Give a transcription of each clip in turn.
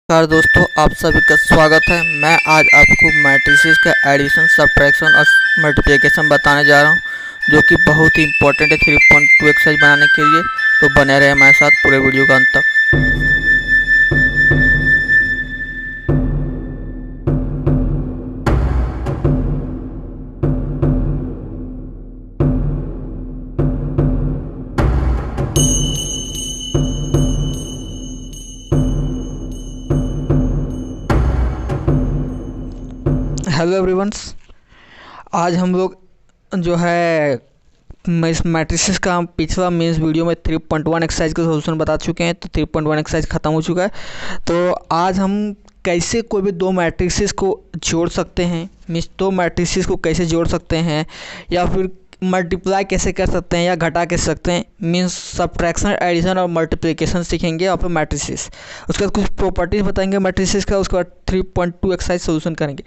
नमस्कार दोस्तों, आप सभी का स्वागत है। मैं आज आपको मैट्रिसेस का एडिशन, सब्ट्रैक्शन और मल्टीप्लिकेशन बताने जा रहा हूं, जो कि बहुत ही इंपॉर्टेंट है 3.2 एक्सरसाइज बनाने के लिए। तो बने रहे हमारे साथ पूरे वीडियो का अंत तक। हेलो एवरीवन्स, आज हम लोग जो है मैं इस मैट्रिसेस का पिछला मीन्स वीडियो में 3.1 एक्सरसाइज का सोल्यूशन बता चुके हैं। तो 3.1 एक्सरसाइज ख़त्म हो चुका है। तो आज हम कैसे कोई भी दो मैट्रिसेस को जोड़ सकते हैं, मीन्स दो मैट्रिसेस को कैसे जोड़ सकते हैं, या फिर मल्टीप्लाई कैसे कर सकते हैं या घटा कैसे सकते हैं, मीन्स सब्ट्रैक्शन, एडिशन और मल्टीप्लिकेशन सीखेंगे। और फिर मैट्रिसेस, उसके बाद कुछ प्रॉपर्टीज बताएंगे मैट्रिसेस का। उसके बाद 3.2 एक्सरसाइज सोल्यूशन करेंगे।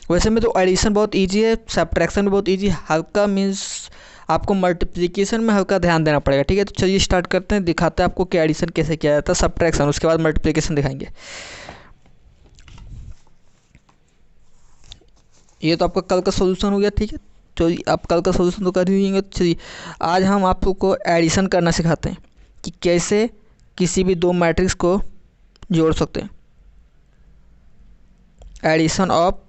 वैसे में तो एडिशन बहुत इजी है, सब्ट्रैक्शन भी बहुत इजी, हल्का मीन्स आपको मल्टीप्लिकेशन में हल्का ध्यान देना पड़ेगा। ठीक है, तो चलिए स्टार्ट करते हैं, दिखाते हैं आपको कि एडिशन कैसे किया जाता है, सब्ट्रैक्शन, उसके बाद मल्टीप्लिकेशन दिखाएंगे। ये तो आपका कल का सोल्यूशन हो गया। ठीक है, तो आप कल का सोल्यूशन तो कर ही होंगे। चलिए आज हम आप लोग को एडिशन करना सिखाते हैं कि कैसे किसी भी दो मैट्रिक्स को जोड़ सकते हैं। एडिशन ऑफ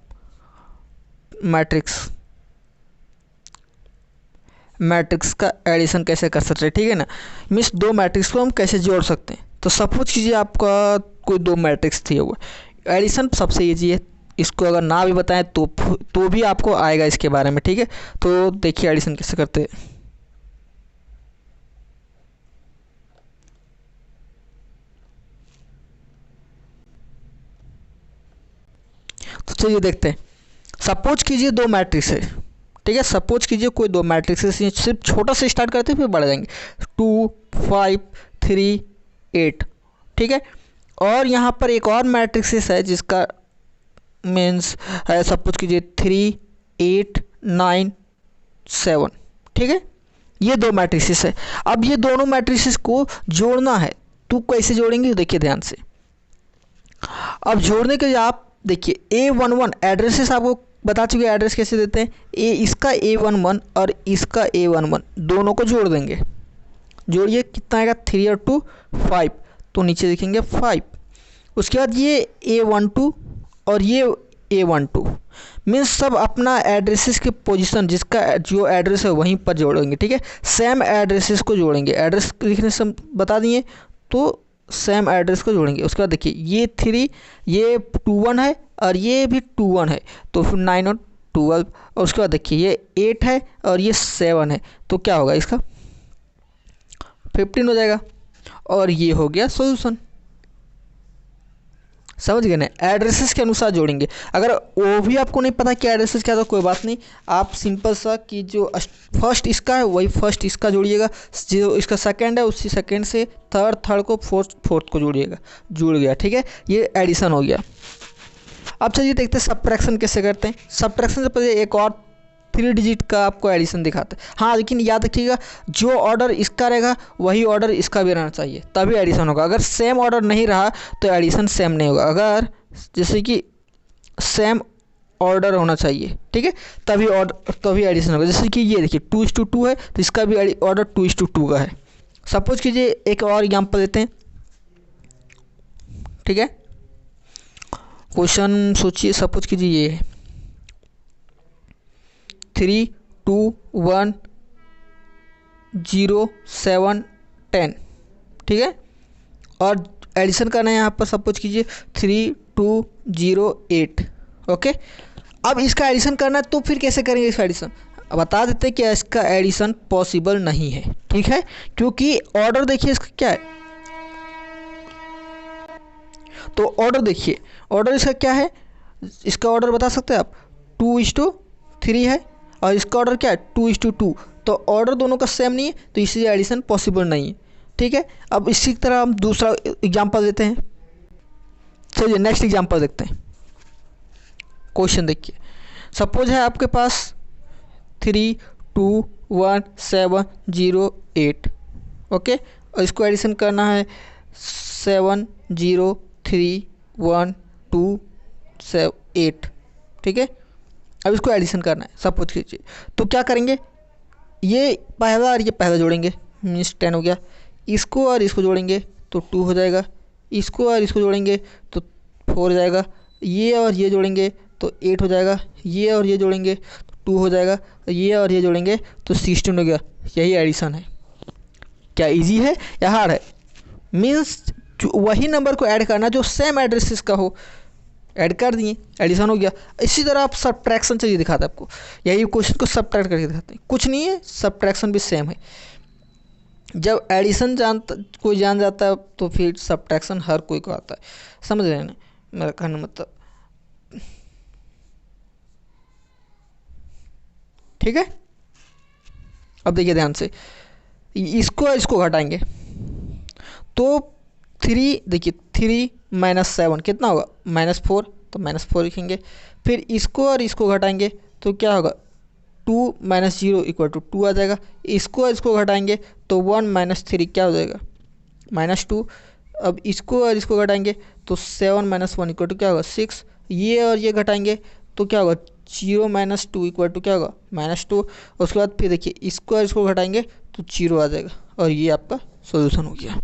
मैट्रिक्स, मैट्रिक्स का एडिशन कैसे कर सकते हैं। ठीक है ना, मीन्स दो मैट्रिक्स को हम कैसे जोड़ सकते हैं। तो सपोज कीजिए आपका कोई दो मैट्रिक्स थी हुआ, एडिशन सबसे ईजी है। इसको अगर ना भी बताएं तो भी आपको आएगा इसके बारे में। ठीक है, तो देखिए एडिशन कैसे करते हैं। तो चलिए देखते हैं। सपोज कीजिए दो मैट्रिक्स है। ठीक है, सपोज कीजिए कोई दो मैट्रिक्स है, सिर्फ छोटा से स्टार्ट करते हैं फिर बढ़ जाएंगे। 2 5 3 8। ठीक है, और यहाँ पर एक और मैट्रिक्स है जिसका मीन्स है, सपोज कीजिए 3 8 9 7। ठीक है, ये दो मैट्रिसेस है। अब ये दोनों मैट्रिसेस को जोड़ना है, तो कैसे जोड़ेंगे देखिए ध्यान से। अब जोड़ने के लिए आप देखिए A11 एड्रेसेस आपको बता चुके, एड्रेस कैसे देते हैं। इसका A11 और इसका A11 दोनों को जोड़ देंगे। जोड़िए, कितना आएगा 3 और 2 5, तो नीचे लिखेंगे 5। उसके बाद ये A12 और ये A12 मीन्स सब अपना एड्रेसेस के पोजीशन, जिसका जो एड्रेस है वहीं पर जोड़ेंगे। ठीक है, सेम एड्रेसेस को जोड़ेंगे। एड्रेस लिखने से बता दिए, तो सेम एड्रेस को जोड़ेंगे। उसके बाद देखिए ये 3, ये 21 है और ये भी 21 है, तो फिर 9 और 12। और उसके बाद देखिए ये 8 है और ये 7 है, तो क्या होगा इसका 15 हो जाएगा। और ये हो गया सॉल्यूशन। समझ गए ना, एड्रेसेस के अनुसार जोड़ेंगे। अगर वो भी आपको नहीं पता कि एड्रेसेस क्या, तो कोई बात नहीं, आप सिंपल सा कि जो फर्स्ट इसका है वही फर्स्ट इसका जोड़िएगा, जो इसका सेकंड है उसी सेकंड से थर्ड को फोर्थ को जोड़िएगा। जुड़ गया। ठीक है, ये एडिशन हो गया। अब चलिए देखते हैं सब्ट्रैक्शन कैसे करते हैं। सब्ट्रैक्शन से पहले एक और 3 डिजिट का आपको एडिशन दिखाते हैं। हाँ, लेकिन याद रखिएगा, जो ऑर्डर इसका रहेगा वही ऑर्डर इसका भी रहना चाहिए, तभी एडिशन होगा। अगर सेम ऑर्डर नहीं रहा तो एडिशन सेम नहीं होगा। अगर जैसे कि सेम ऑर्डर होना चाहिए, ठीक है, तभी एडिशन होगा। जैसे कि ये देखिए 2:2 है, तो इसका भी ऑर्डर 2:2 का है। सपोज कीजिए एक और एग्जाम्पल लेते हैं। ठीक है, क्वेश्चन सोचिए, सपोज कीजिए ये है 3 2 1 0 7 10। ठीक है, और एडिशन करना है यहाँ पर, सपोज कीजिए 3 2 0 8। ओके, अब इसका एडिशन करना है, तो फिर कैसे करेंगे इसका एडिशन। बता देते हैं कि इसका एडिशन पॉसिबल नहीं है। ठीक है, क्योंकि ऑर्डर देखिए इसका क्या है। तो ऑर्डर देखिए, ऑर्डर इसका क्या है, इसका ऑर्डर बता सकते हैं आप, 2:3 है, और इसका ऑर्डर क्या है 2:2। तो ऑर्डर दोनों का सेम नहीं है, तो इसलिए एडिशन पॉसिबल नहीं है। ठीक है, अब इसी तरह हम दूसरा एग्जांपल देते हैं। चलिए नेक्स्ट एग्जांपल देखते हैं। क्वेश्चन देखिए, सपोज है आपके पास 3 2 1 7 0 8। ओके, और इसको एडिशन करना है 7 0 3 1 2 7 8, ठीक है। अब इसको एडिशन करना है, सपोज कीजिए। तो क्या करेंगे, ये पहला और ये पहला जोड़ेंगे, मीन्स 10 हो गया। इसको और इसको जोड़ेंगे तो 2 हो जाएगा। इसको और इसको जोड़ेंगे तो 4 हो जाएगा। ये और ये जोड़ेंगे तो 8 हो जाएगा। ये और ये जोड़ेंगे तो 2 हो जाएगा। ये और ये जोड़ेंगे तो 16 हो गया। यही एडिशन है। क्या इजी है या हार्ड है? मीन्स वही नंबर को ऐड करना जो सेम एड्रेसेस का हो। ऐड कर दिए, एडिशन हो गया। इसी तरह आप सब्ट्रैक्शन चाहिए दिखाते हैं आपको, यही क्वेश्चन को सब्ट्रैक्ट करके दिखाते हैं। कुछ नहीं है, सब्ट्रैक्शन भी सेम है। जब एडिशन कोई जान जाता है तो फिर सब्ट्रैक्शन हर कोई को आता है। समझ रहे हैं ना मेरा कहने मतलब? ठीक है। अब देखिए ध्यान से, इसको इसको घटाएंगे तो 3, देखिए 3 - 7 कितना होगा, -4, तो -4 लिखेंगे। फिर इसको और इसको घटाएंगे तो क्या होगा, 2 - 0 = 2 आ जाएगा। इसको और इसको घटाएंगे तो 1 - 3 क्या हो जाएगा, -2। अब इसको और इसको घटाएंगे तो 7 - 1 = क्या होगा, 6। ये और ये घटाएंगे तो क्या होगा, 0 - 2 = क्या होगा, -2। उसके बाद फिर देखिए इसको और इसको घटाएंगे तो 0 आ जाएगा। और ये आपका सोल्यूशन हो गया।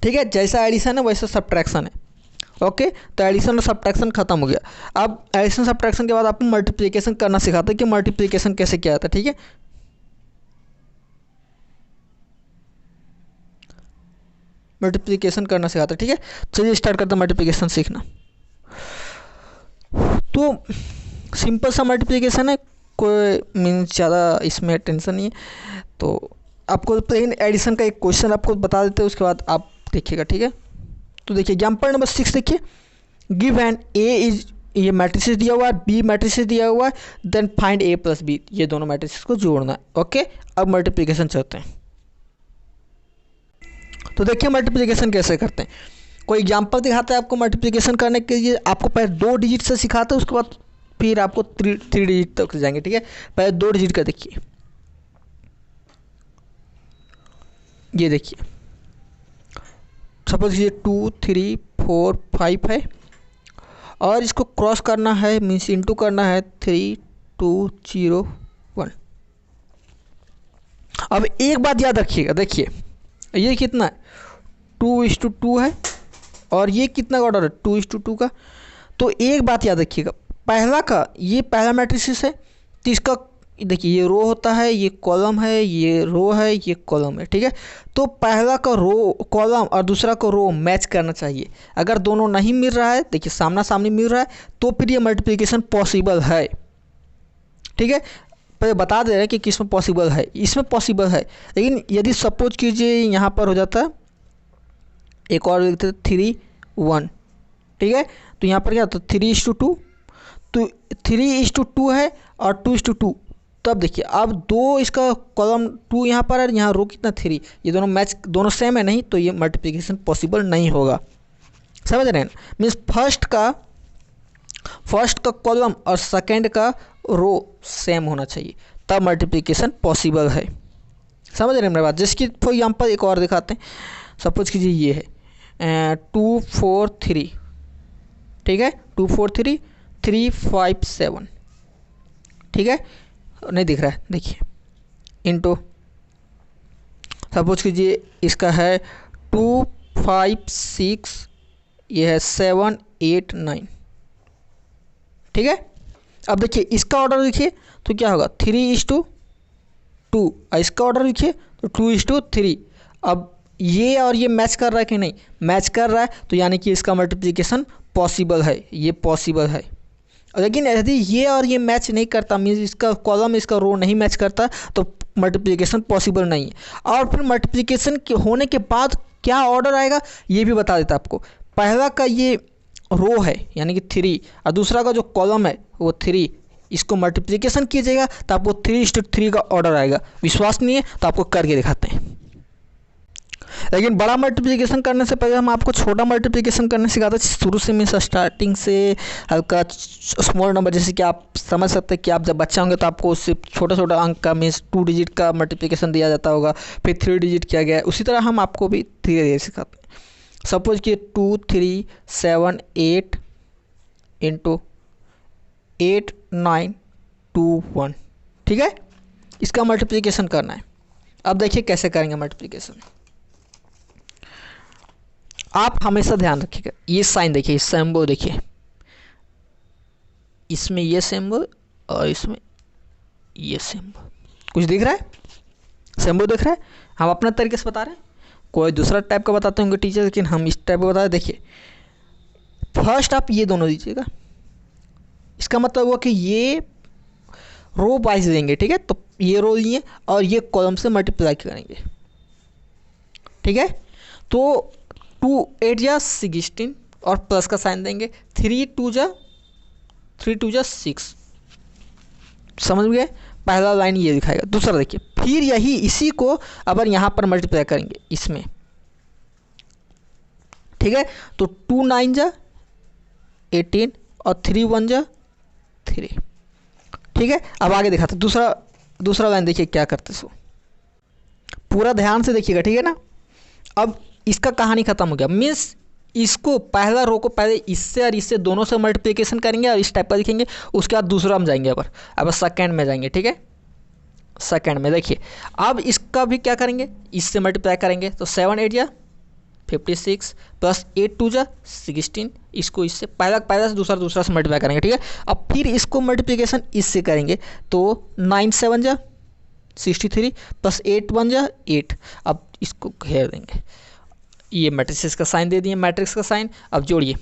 ठीक है, जैसा एडिशन है वैसा सब्ट्रैक्शन है। ओके, तो एडिशन और सब्ट्रैक्शन खत्म हो गया। अब एडिशन सब्ट्रैक्शन के बाद आपको मल्टीप्लिकेशन करना सिखाते हैं कि मल्टीप्लिकेशन कैसे किया जाता है। ठीक है, मल्टीप्लिकेशन करना सिखाते हैं। ठीक है, चलिए स्टार्ट करते हैं मल्टीप्लिकेशन सीखना। तो सिंपल सा मल्टीप्लिकेशन है, कोई मीन्स ज़्यादा इसमें टेंशन नहीं है। तो आपको प्लेन एडिशन का एक क्वेश्चन आपको बता देते हैं, उसके बाद आप देखिएगा। ठीक है, तो देखिए एग्जाम्पल नंबर 6 देखिए, गिव एन ए इज, ये मैट्रिसेस दिया हुआ है, बी मैट्रिसेस दिया हुआ है, देन फाइंड ए प्लस बी, ये दोनों मैट्रिसेस को जोड़ना है। ओके, अब मल्टीप्लिकेशन चलते हैं। तो देखिए मल्टीप्लिकेशन कैसे करते हैं, कोई एग्जाम्पल दिखाता है आपको मल्टीप्लिकेशन करने के लिए। आपको पहले 2 डिजिट से सिखाते हैं, उसके बाद फिर आपको 3 डिजिट तक जाएंगे। ठीक है, पहले 2 डिजिट का देखिए, ये देखिए सपोज ये 2 3 4 5 है, और इसको क्रॉस करना है, मीन्स इंटू करना है 3 2 0 1। अब एक बात याद रखिएगा, देखिए ये कितना है, 2:2 है, और ये कितना का ऑर्डर है, 2:2 का। तो एक बात याद रखिएगा, पहला का ये पहला मैट्रिक्स है, तो इसका देखिए ये रो होता है, ये कॉलम है, ये रो है, ये कॉलम है। ठीक है, तो पहला का रो कॉलम और दूसरा का रो मैच करना चाहिए। अगर दोनों नहीं मिल रहा है, देखिए सामना सामनी मिल रहा है, तो फिर ये मल्टीप्लिकेशन पॉसिबल है। ठीक है, पहले बता दे रहे हैं कि किस में पॉसिबल है, इसमें पॉसिबल है। लेकिन यदि सपोज कीजिए यहाँ पर हो जाता है, एक और लिखते हैं 3 1। ठीक है, तो यहाँ पर क्या होता है 3:2, तो 3:2 है और 2:2। तब देखिए अब 2 इसका कॉलम 2 यहाँ पर है, यहाँ रो कितना 3, ये दोनों मैच, दोनों सेम है नहीं, तो ये मल्टीप्लिकेशन पॉसिबल नहीं होगा। समझ रहे हैं, मीन्स फर्स्ट का कॉलम और सेकंड का रो सेम होना चाहिए, तब मल्टीप्लिकेशन पॉसिबल है। समझ रहे हैं मेरी बात? जिसकी फॉर एग्जाम्पल एक और दिखाते हैं, सपोज कीजिए ये है 2 4 3। ठीक है, 2 4 3 3 5 7। ठीक है, नहीं दिख रहा है, देखिए इंटू, सपोज कीजिए इसका है 2 5 6, ये है 7 8 9। ठीक है, अब देखिए इसका ऑर्डर देखिए तो क्या होगा 3:2, इसका ऑर्डर देखिए तो 2:3। अब ये और ये मैच कर रहा है कि नहीं, मैच कर रहा है, तो यानी कि इसका मल्टीप्लिकेशन पॉसिबल है, ये पॉसिबल है। लेकिन यदि ये और ये मैच नहीं करता, मीन्स इसका कॉलम इसका रो नहीं मैच करता, तो मल्टीप्लिकेशन पॉसिबल नहीं है। और फिर मल्टीप्लिकेशन के होने के बाद क्या ऑर्डर आएगा ये भी बता देता आपको। पहला का ये रो है यानी कि 3, और दूसरा का जो कॉलम है वो 3, इसको मल्टीप्लिकेशन कीजिएगा तो आपको 3:3 का ऑर्डर आएगा। विश्वास नहीं है तो आपको करके दिखाते हैं। लेकिन बड़ा मल्टीप्लिकेशन करने से पहले हम आपको छोटा मल्टीप्लिकेशन करने सिखाते हैं शुरू से, मीन्स स्टार्टिंग से हल्का स्मॉल नंबर। जैसे कि आप समझ सकते हैं कि आप जब बच्चा होंगे तो आपको उससे छोटा छोटा अंक का, मीन्स 2 डिजिट का मल्टीप्लिकेशन दिया जाता होगा, फिर 3 डिजिट किया गया। उसी तरह हम आपको भी धीरे धीरे सिखाते हैं। सपोज कि 2 3 7 8 इंटू 8 9 2 1, ठीक है। इसका मल्टीप्लिकेशन करना है। अब देखिए कैसे करेंगे मल्टीप्लिकेशन। आप हमेशा ध्यान रखिएगा, ये साइन देखिए, सिंबल देखिए, इसमें ये सिंबल और इसमें ये सिंबल, कुछ दिख रहा है? सिंबल दिख रहा है? हम अपने तरीके से बता रहे हैं, कोई दूसरा टाइप का बताते होंगे टीचर, लेकिन हम इस टाइप का बता रहे हैं। देखिए फर्स्ट आप ये दोनों दीजिएगा, इसका मतलब हुआ कि ये रो वाइज देंगे, ठीक है। तो ये रो लिए और ये कॉलम से मल्टीप्लाई करेंगे, ठीक है। तो 2 8 जा 16 और प्लस का साइन देंगे, 3 2 जा 6, समझ गए? पहला लाइन ये दिखाएगा। दूसरा देखिए, फिर यही इसी को अगर यहाँ पर मल्टीप्लाई करेंगे इसमें, ठीक है। तो 2 9 जा 18 और 3 1 जा 3, ठीक है। अब आगे दिखाते दूसरा लाइन देखिए क्या करते सो, पूरा ध्यान से देखिएगा, ठीक है ना। अब इसका कहानी खत्म हो गया, मीन्स इसको पहला रो को पहले इससे और इससे दोनों से मल्टीप्लिकेशन करेंगे और इस टाइप का लिखेंगे। उसके बाद दूसरा हम जाएंगे, अब सेकंड में जाएंगे, ठीक है। सेकंड में देखिए, अब इसका भी क्या करेंगे, इससे मल्टीप्लाई करेंगे। तो 7 8 जा 56 प्लस 8 2 जा 16, इसको इससे पहला से दूसरा से मल्टीप्लाई करेंगे, ठीक है। अब फिर इसको मल्टीप्लिकेशन इससे करेंगे, तो 9 7 जा 63 प्लस 8 1 जा 8। अब इसको घेर देंगे, ये मैट्रिक्स का साइन दे दिए, मैट्रिक्स का साइन। अब जोड़िए,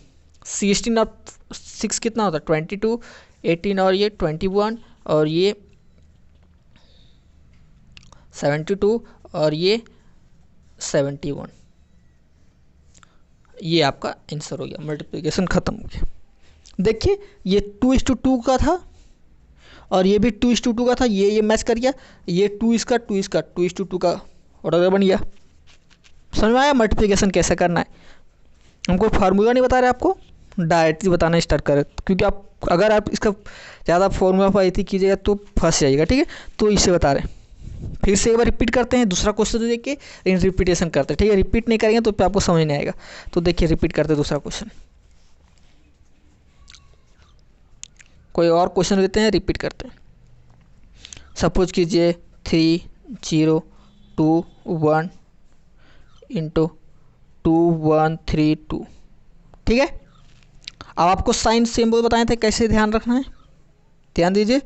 16 और 6 कितना होता है 22, 18 और ये 21 और ये 72 और ये 71, ये आपका आंसर हो गया। मल्टीप्लिकेशन खत्म हो गया। देखिए ये 2:2 का था और ये भी 2:2 का था, ये मैच कर गया, ये 2 इसका 2:2 का ऑर्डर बन गया। समझ में आया मल्टीप्लिकेशन कैसे करना है? हमको फार्मूला नहीं बता रहे आपको, डायरेक्टली बताना स्टार्ट करें, क्योंकि आप अगर आप इसका ज़्यादा फॉर्मूला पर कीजिएगा तो फंस जाइएगा, ठीक है। तो इससे बता रहे हैं, फिर से एक बार रिपीट करते हैं, दूसरा क्वेश्चन देख के रिपीटेशन करते हैं, ठीक है। रिपीट नहीं करेंगे तो फिर आपको समझ नहीं आएगा। तो देखिए रिपीट करते हैं दूसरा क्वेश्चन, कोई और क्वेश्चन लेते हैं, रिपीट करते हैं। सपोज कीजिए 3 0 2 1 इंटू 2 1 3 2, ठीक है। अब आपको साइन सिंबल बताए थे कैसे ध्यान रखना है, ध्यान दीजिए।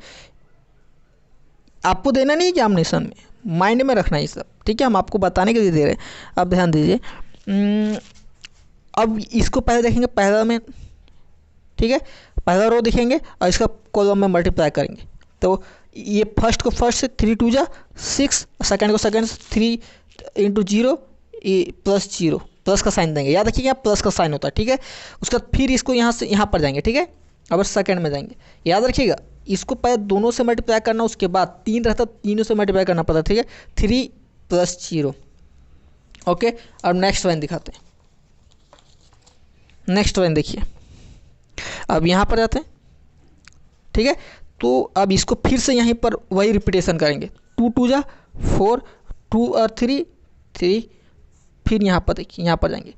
आपको देना नहीं एग्जामिनेशन में, माइंड में रखना है ये सब, ठीक है। हम आपको बताने के लिए दे रहे हैं। अब ध्यान दीजिए, अब इसको पहले देखेंगे पहला में, ठीक है। पहला रो देखेंगे और इसका कॉलम में मल्टीप्लाई करेंगे। तो ये फर्स्ट को फर्स्ट से 3 2 जा 6, सेकंड को सेकंड से 3 इंटू 0 प्लस 0, प्लस का साइन देंगे, याद रखिएगा प्लस का साइन होता है, ठीक है। उसके बाद फिर इसको यहाँ से यहाँ पर जाएंगे, ठीक है। अब सेकंड में जाएंगे, याद रखिएगा इसको पहले दोनों से मल्टीप्लाई करना, उसके बाद 3 रहता तीनों से मल्टीप्लाई करना पड़ता, ठीक है। 3 प्लस 0, ओके। अब नेक्स्ट लाइन दिखाते हैं। नेक्स्ट लाइन देखिए, अब यहाँ पर जाते हैं, ठीक है। तो अब इसको फिर से यहीं पर वही रिपीटेशन करेंगे, 2 2 जा 4, 2 और 3 3, फिर यहाँ पर देखिए, यहाँ पर जाएंगे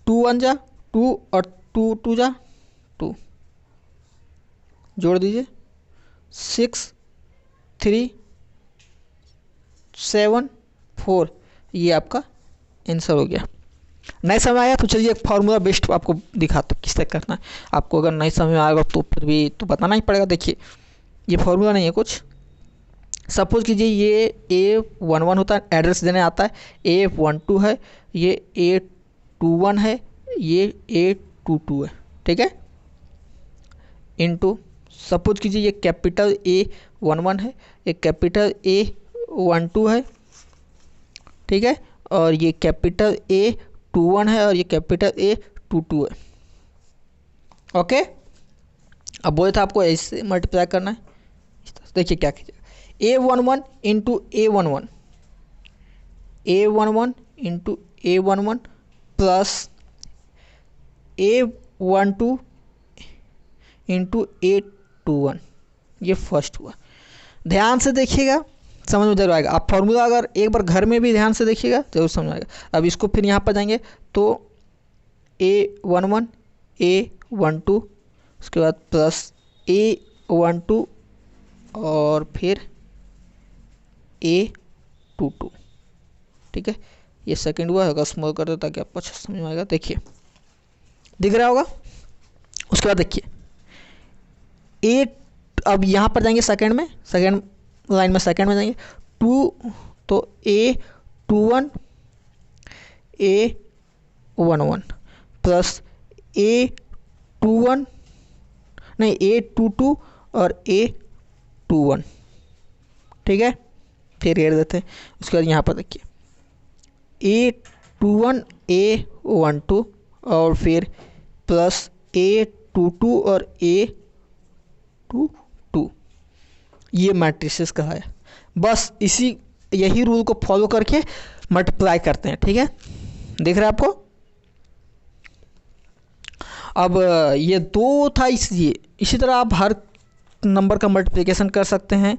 2 1 जा 2 और 2 2 जा 2, जोड़ दीजिए 6 3 7 4, ये आपका आंसर हो गया। नहीं समझ आया तो चलिए एक फार्मूला बेस्ड आपको दिखाते किस तरह करना है। आपको अगर नहीं समझ में आएगा तो फिर भी तो बताना ही पड़ेगा। देखिए ये फार्मूला नहीं है कुछ, सपोज कीजिए ये A11 होता है, एड्रेस देने आता है, A12 है, ये A21 है, ये A22 है, ठीक है। इनटू सपोज कीजिए ये कैपिटल A11 है, ये कैपिटल A12 है, ठीक है, और ये कैपिटल A21 है और ये कैपिटल A22 है, ओके। अब बोले था आपको ऐसे मल्टीप्लाई करना है। देखिए क्या कीजिएगा, A11 into A11, A11 into A11 plus A12 into A21, ये फर्स्ट हुआ। ध्यान से देखिएगा, समझ में जरूर आएगा। आप फॉर्मूला अगर एक बार घर में भी ध्यान से देखिएगा जरूर समझ आएगा। अब इसको फिर यहाँ पर जाएंगे तो A11 A12 उसके बाद प्लस A12 और फिर A22। ठीक है, ये सेकंड हुआ होगा, स्मॉल कर दो ताकि आपको अच्छा समझ में आएगा। देखिए दिख रहा होगा। उसके बाद देखिए ए, अब यहाँ पर जाएंगे सेकंड में, सेकंड लाइन में सेकंड में जाएंगे 2, तो A21 A11 प्लस A21 नहीं A22 और A21। ठीक है, फिर घेर देते हैं। उसके बाद यहाँ पर देखिए A21 A12 और फिर प्लस A22 और A22, ये मैट्रिसेस का है। बस यही रूल को फॉलो करके मल्टीप्लाई करते हैं। ठीक है, दिख रहा है आपको। अब ये 2 था, इसलिए इसी तरह आप हर नंबर का मल्टीप्लिकेशन कर सकते हैं।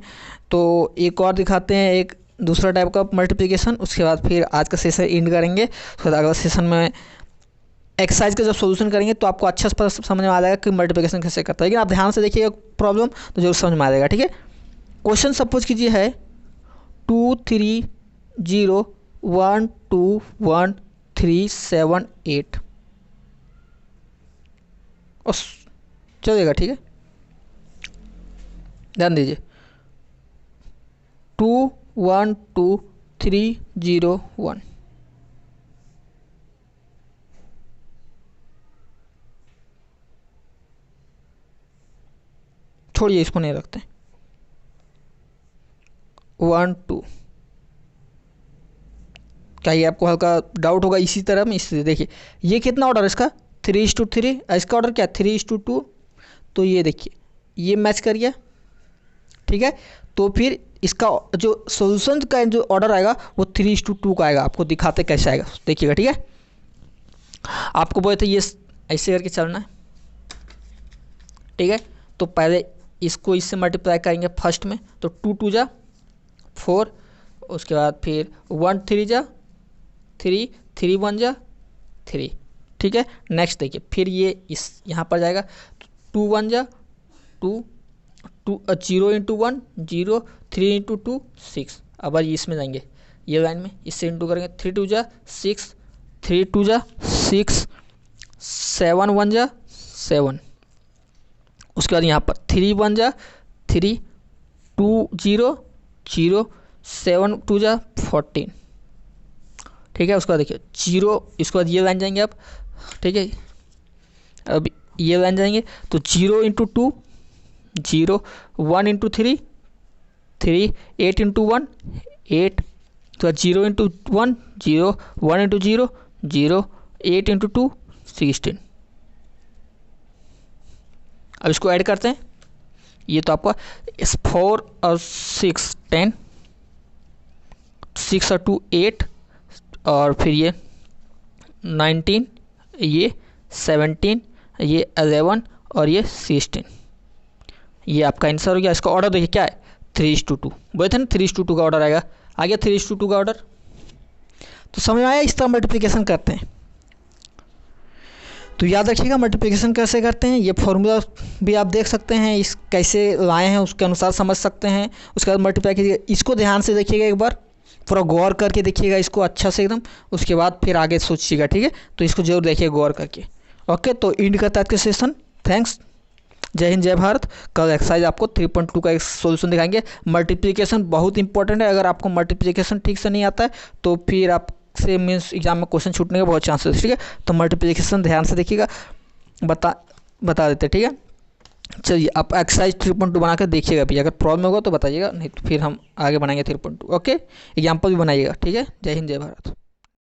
तो एक और दिखाते हैं, एक दूसरा टाइप का मल्टीप्लिकेशन। उसके बाद फिर आज का सेशन एंड करेंगे। उसके बाद अगला सेशन में एक्सरसाइज का जब सॉल्यूशन करेंगे तो आपको अच्छा समझ में आ जाएगा कि मल्टीप्लिकेशन कैसे करता है। लेकिन आप ध्यान से देखिएगा प्रॉब्लम तो जरूर समझ में आ जाएगा। ठीक है, क्वेश्चन सपोज कीजिए है 2 3 0 1 2 1 3 7 8 और चलेगा। ठीक है, ध्यान दीजिए 2 1 2 3 0 1। छोड़िए, इसको नहीं रखते। 1 2, क्या ये आपको हल्का डाउट होगा इसी तरह में। इसलिए देखिए ये कितना ऑर्डर है इसका 3:3, इसका ऑर्डर क्या 3:2। तो ये देखिए ये मैच कर गया। ठीक है, तो फिर इसका जो सॉल्यूशन का जो ऑर्डर आएगा वो 3:2 का आएगा। आपको दिखाते कैसे आएगा देखिएगा। ठीक है, आपको बोले थे ये ऐसे करके चलना है। ठीक है, तो पहले इसको इससे मल्टीप्लाई करेंगे फर्स्ट में, तो 2 2 जा 4, उसके बाद फिर 1 3 जा 3 3 1 जा 3। ठीक है, नेक्स्ट देखिए फिर ये इस यहाँ पर जाएगा 2 1 जा 2 2 0 इंटू 1 0 3 इंटू 2 6। अब इसमें जाएंगे ये लाइन में, इससे इंटू करेंगे 3 2 जा 6 3 2 जा 6 7 1 जा 7। उसके बाद यहाँ पर 3 1 जा 3 2 0 0 7 2 जा 14। ठीक है, उसके बाद देखिए 0, इसके बाद ये लाइन जाएंगे आप। ठीक है, अब ये लाइन जाएंगे तो 0 इंटू 2 0 1 इंटू 3 3 8 इंटू 1 8, तो 0 इंटू 1 0 1 इंटू 0 0 8 इंटू 2 16। अब इसको ऐड करते हैं। ये तो आपका 4 और 6 10, 6 और 2 8, और फिर ये 19, ये 17, ये 11 और ये 16। ये आपका आंसर हो गया। इसका ऑर्डर देखिए क्या है 3:2। बोले थे ना 3:2 का ऑर्डर आएगा, आ गया 3:2 का ऑर्डर। तो समझ में आया, इस तरह मल्टीप्लिकेशन करते हैं। तो याद रखिएगा मल्टीप्लिकेशन कैसे करते हैं। ये फॉर्मूला भी आप देख सकते हैं, इस कैसे लाए हैं उसके अनुसार समझ सकते हैं। उसके बाद मल्टीप्लाई कीजिएगा। इसको ध्यान से देखिएगा, एक बार पूरा गौर करके देखिएगा इसको अच्छा से एकदम। उसके बाद फिर आगे सोचिएगा। ठीक है, तो इसको जरूर देखिए गौर करके। ओके, तो एंड करता है आज के सेशन। थैंक्स, जय हिंद जय भारत। कल एक्सरसाइज आपको 3.2 का एक सोल्यूशन दिखाएंगे। मल्टीप्लिकेशन बहुत इंपॉर्टेंट है। अगर आपको मल्टीप्लिकेशन ठीक से नहीं आता है तो फिर आपसे मीन्स एग्जाम में क्वेश्चन छूटने के बहुत चांसेस। ठीक है, तो मल्टीप्लिकेशन ध्यान से देखिएगा, बता देते। ठीक है, चलिए आप एक्सरसाइज 3.2 बना कर देखिएगा भी। अगर प्रॉब्लम होगा तो बताइएगा, नहीं तो फिर हम आगे बनाएंगे 3.2। ओके, एग्जाम्पल भी बनाइएगा। ठीक है, जय हिंद जय भारत।